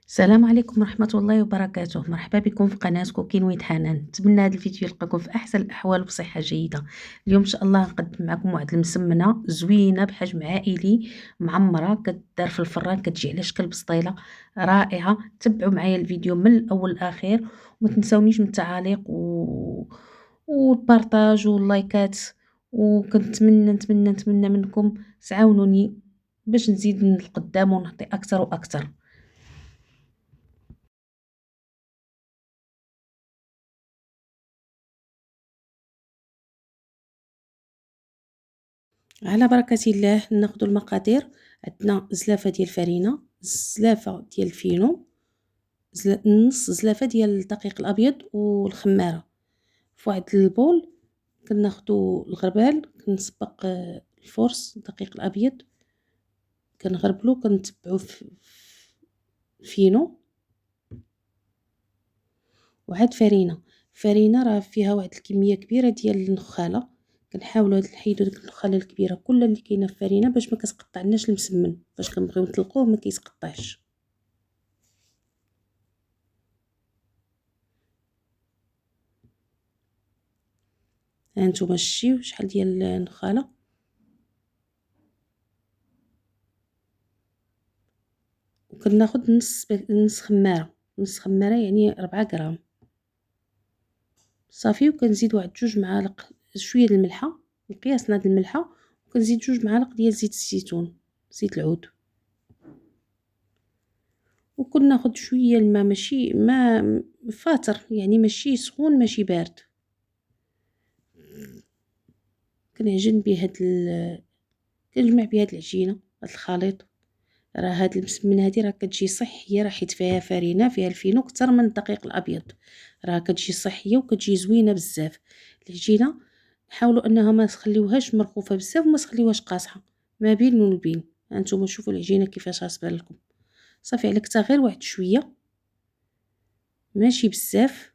السلام عليكم ورحمة الله وبركاته. مرحبا بكم في قناة كوكين ويد حنان. نتمنى هذا الفيديو يلقاكم في احسن الاحوال وبصحة جيدة. اليوم ان شاء الله نقدم معكم واحد المسمنة زوينة بحجم عائلي، معمرة، كدار في الفران، كتجي على شكل بسطيلة رائعة. تبعوا معايا الفيديو من الاول للاخير، وما تنسونيش من التعاليق والبارطاج واللايكات. نتمنى منكم تعاونوني باش نزيد من القدام ونعطي اكثر واكثر. على بركة الله ناخذ المقادير. عندنا زلافة ديال الفرينة، زلافة ديال الفينو، نص زلافة ديال الدقيق الابيض والخمارة. في واحد البول كناخذوا الغربال، كنسبق الفرص الدقيق الابيض، كنغربلو، كنتبعو في فينو وعاد فرينة راه فيها واحد الكمية كبيرة ديال النخالة. كنحاولوا نحيدو ديك النخالة الكبيرة كلها اللي كاينه في فرينة باش ما كتقطعناش المسمن، باش كنبغيو نطلقوه ما كيتقطعش. هانتوما شتيو شحال ديال النخالة. وكناخد نص خمارة يعني 4 غرام صافي. وكنزيد واحد 2 معالق شويه د الملحه، القياس هاد الملحه. وكنزيد 2 معالق ديال زيت الزيتون، زيت العود. وكناخد شويه الماء، ماشي ماء فاتر يعني، ماشي سخون ماشي بارد. كنعجن به كنجمع به هاد العجينه، هاد الخليط. راه هاد المسمنه هادي راه كتجي صحيه، راه حيت فيها فرينه، فيها الفينو كتر من الدقيق الابيض، راه كتجي صحيه وكتجي زوينه بزاف. العجينه نحاولوا انها ما نخليوهاش مرخوفه بزاف وما نخليوهاش قاصحه، ما بين والبين. هانتوما شوفوا العجينه كيفاش غتبان لكم. صافي عليك حتى غير واحد شويه، ماشي بزاف،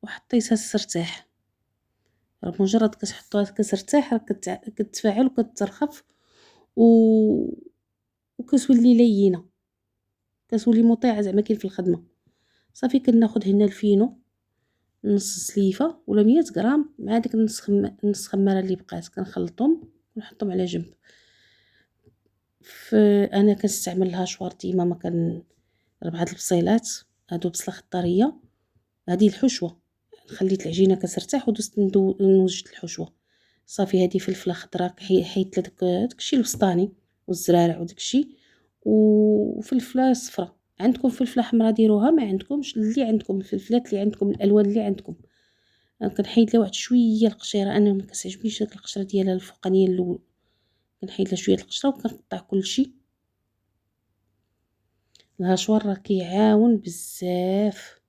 وحطيتها ترتاح. راه مجرد كتحطوها كترتاح راه كتفاعل وكترخف و... وكتولي لينه، كتولي مطيعه زعما كاين في الخدمه. صافي كناخد هنا الفينو نص سليفه ولا 100 غرام مع ديك نص خماره اللي بقات، كنخلطهم ونحطهم على جنب. انا كنستعمل الهاشوار ديما، ما كان 4 البصيلات هادو بصله خضاريه. هذه الحشوه، خليت العجينه كترتاح ودزت نوجد الحشوه. صافي هذه فلفله خضراء حيت داكشي الوسطاني والزرارع وداكشي، وفلفله صفراء. عندكم فلفله حمراء ديروها، ما عندكمش اللي عندكم، الفلفلات اللي عندكم، الالوان اللي عندكم. كنحيد لها واحد شويه القشيره، انا ما كتعجبنيش داك القشره ديالها الفوقانيه الاول. كنحيد لها شويه القشره وكنقطع كلشي. الهاشوار راه كيعاون بزاف،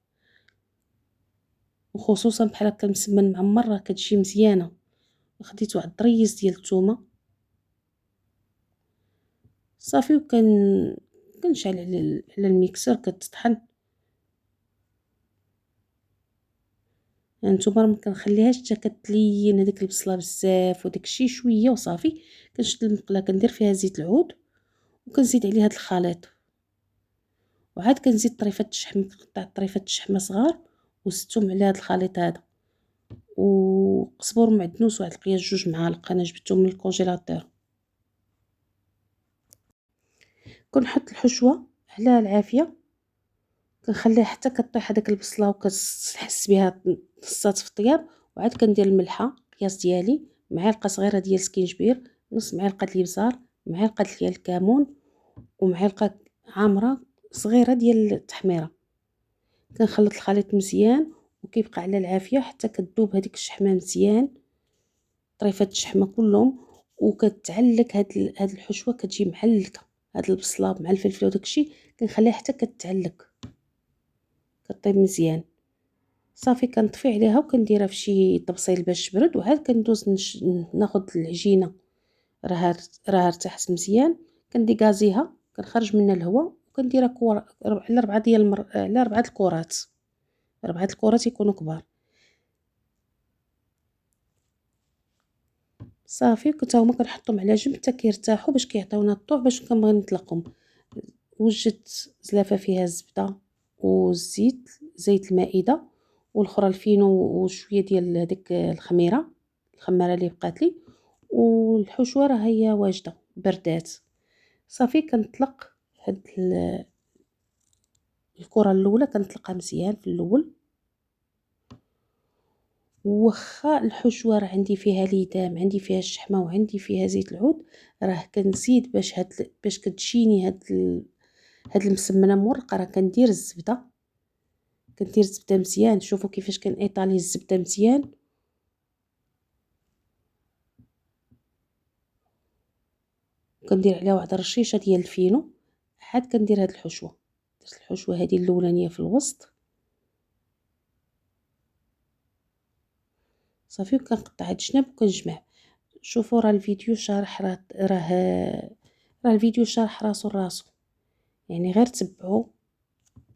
وخصوصا بحال هكا المسمن معمر راه كتجي مزيانه. خديت واحد الطريز ديال الثومه صافي. كنشعل على الميكسر كتطحن. هانتوما ما كنخليهاش حتى كتلين هذيك البصله بزاف وداكشي شويه وصافي. كنشد المقله كندير فيها زيت العود وكنزيد عليه هذا الخليط، وعاد كنزيد طريفه الشحم، قطع طريفه الشحمه صغار وزدتهم على هذا الخليط هذا. وقزبر معدنوس واحد القياس 2 معالق، انا جبتهم من الكونجيلاتور. كنحط الحشوه على العافيه، كنخليها حتى كطيح هذيك البصله وكتحس بها نصات في الطياب. وعاد كندير الملحه القياس ديالي، معلقه صغيره ديال سكينجبير، نص معلقه الابزار، معلقه ديال الكمون، ومعلقه عامره صغيره ديال التحميره. كنخلط الخليط مزيان وكيبقى على العافيه حتى كتذوب هذيك الشحمه مزيان، طريفات الشحمه كلهم. وكتعلك هاد الحشوه كتجي معلكه، هاد البصله مع الفلفل وداكشي كنخليها حتى كتعلك، كطيب مزيان. صافي كنطفي عليها وكنديرها في شي طبسيل باش تبرد. وعاد كندوز ناخد العجينه راها ارتاحت مزيان، كنديكازيها، كنخرج منها الهواء وكنديرها على 4 ديال على 4 الكرات، 4 الكرات يكونوا كبار. صافي كنت هما كنحطهم على جنب حتى كيرتاحوا باش كيعطيونا الطوع باش كنبغي نطلقهم. وجدت زلافة فيها الزبدة والزيت، زيت المائدة، والاخرى الفينو وشوية ديال هاديك الخمارة اللي بقات لي، والحشوة راه هي واجدة بردات. صافي كنطلق هاد الكرة الاولى، كنطلقها مزيان في الاول، وخا الحشوة راه عندي فيها ليدام، عندي فيها الشحمة وعندي فيها زيت العود، راه كنزيد باش كتجيني هاد المسمنة مورقة، راه كندير الزبدة، مزيان. شوفوا كيفاش كنيطالي الزبدة مزيان، كندير عليها واحد الرشيشه ديال الفينو، عاد كندير هاد الحشوه. درت الحشوه هذه الاولانيه في الوسط، صافي، وكنقطع هاد الجناب وكنجمع. شوفوا راه الفيديو شارح، راه الفيديو شارح راسو، يعني غير تبعوا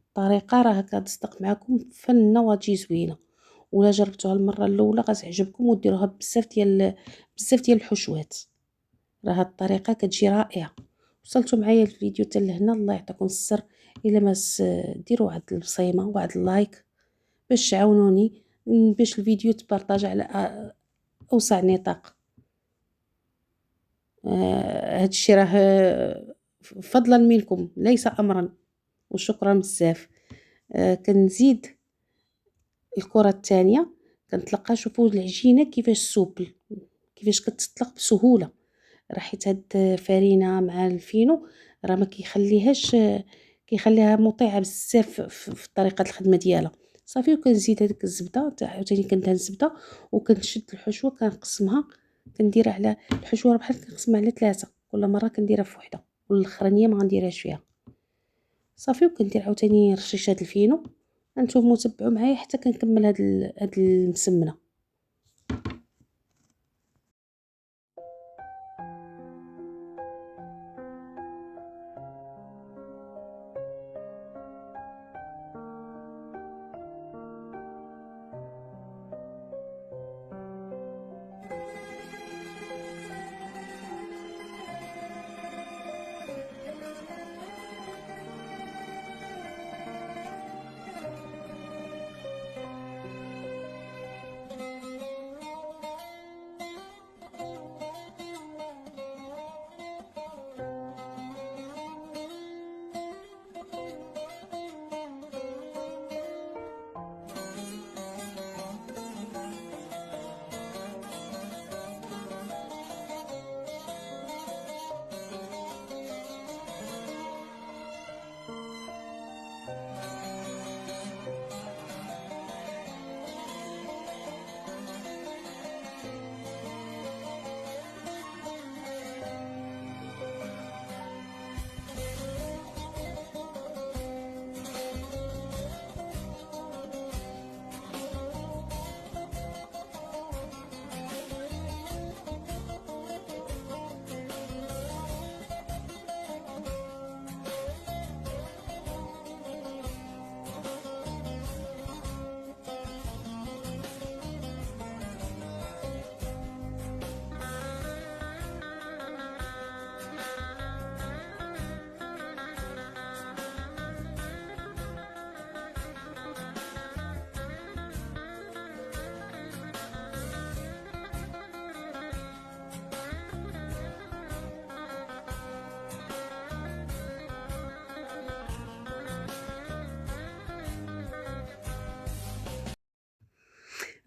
الطريقه، راه كتصدق معكم فنه وتجي زوينه. ولا جربتوها المره الاولى غتعجبكم وديروها بزاف ديال الحشوات، راه هاد الطريقه كتجي رائعه. وصلتوا معايا الفيديو حتى لهنا، الله يعطيكم السر. الا ما ديروا واحد البصيمه وواحد اللايك باش تعاونوني، باش الفيديو تبارطاج على اوسع نطاق. هاد الشيء راه فضلا منكم ليس امرا، وشكرا بزاف. كنزيد الكره الثانيه كنطلقها. شوفوا العجينه كيفاش سوبل، كيفاش كتطلق بسهوله، راه حيت هاد فرينه مع الفينو راه ما كيخليهاش، كيخليها مطيعه بزاف في طريقه الخدمه ديالها. صافي، وكنزيد هذيك الزبده، عاوتاني كندهن الزبده وكنشد الحشوه كنقسمها، كنديرها على الحشوه راه بحال كنقسمها على 3، كل مره كنديرها في وحده والاخرانيه ما غنديرهاش فيها. صافي، وكندير عاوتاني رشيشه الفينو. انتم تبعوا معايا حتى كنكمل هاد المسمنه.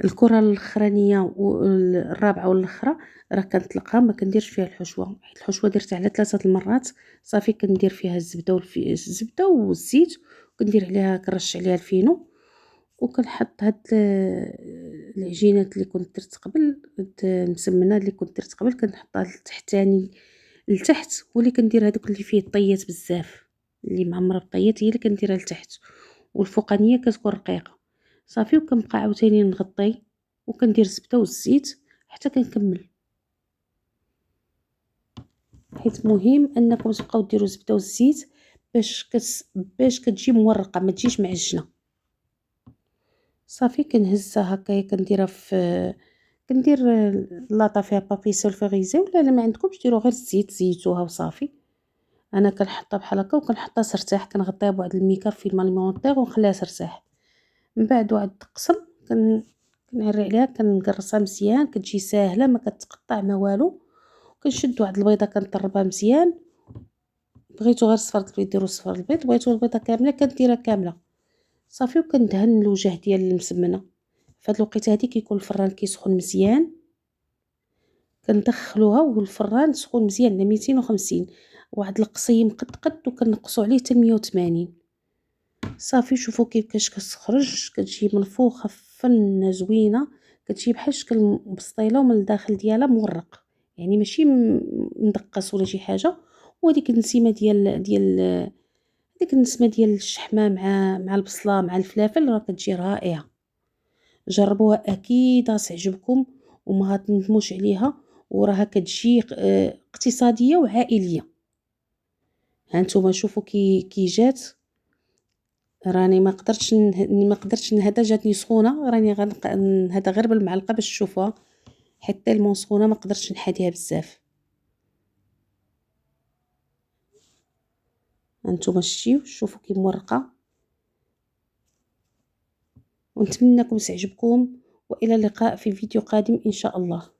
الكره الاخرانيه والرابعه والاخرى راه كنطلقها، ما كنديرش فيها الحشوه، حيت الحشوه درتها على 3 المرات. صافي، كندير فيها الزبده والزيت، وكندير عليها كنرش عليها الفينو، وكنحط هاد العجينات اللي كنت درت قبل، المسمنه اللي كنت درت قبل كنحطها لتحتاني لتحت، واللي كندير هذوك اللي فيه طيات بزاف، اللي معمره بطيات هي اللي كنديرها لتحت، والفوقانيه كتكون رقيقه. صافي، وكنبقى عاوتاني نغطي وكندير الزبده والزيت حتى كنكمل، حيت مهم انكم تبقاو ديروا الزبده والزيت باش كتجي مورقه، ما تجيش معجنه. صافي، كنهزها هكايا، كنديرها كندير لاطا فيها بابي سولفوريزي، ولا ما عندكمش ديروا غير الزيت زيتوها وصافي. انا كنحطها بحال هكا وكنحطها ترتاح، كنغطيها بواحد الميكا فيلم اليمونطير ونخليها ترتاح. من بعد واحد القسم كنعري عليها كنقرصها مزيان، كتجي ساهله ما كتقطع ما والو. كنشد واحد البيضه كنطربها مزيان، بغيتو غير صفر البيض ديروا صفر البيض، بغيتو البيضه كامله كديرها كامله صافي. وكندهن الوجه ديال المسمنه. فهاد الوقيته هادي كيكون الفران كيسخن مزيان، كندخلوها والفران سخون مزيان على 250، واحد القصيم قد وكنقصوا عليه حتى 180. صافي شوفوا كيفاش كتخرج، كتجي منفوخه فنه زوينه، كتجي بحال شكل بسطيله ومن الداخل ديالها مورق، يعني ماشي مدقص ولا شي حاجه. وهذيك النسيمه ديك النسمه ديال الشحمه مع البصله مع الفلافل راه كتجي رائعه. جربوها اكيد غتعجبكم وما غتندموش عليها، وراها كتجي اقتصاديه وعائليه. هانتوما شوفوا كي جات. راني ما قدرتش نهدى، جاتني سخونه، راني نهدى غير بالمعلقه باش تشوفوها، حتى تالمون سخونه ما قدرتش نحاديها بزاف. هانتوما شتيو شوفوا كي مورقه. ونتمنىكم تعجبكم، والى اللقاء في فيديو قادم ان شاء الله.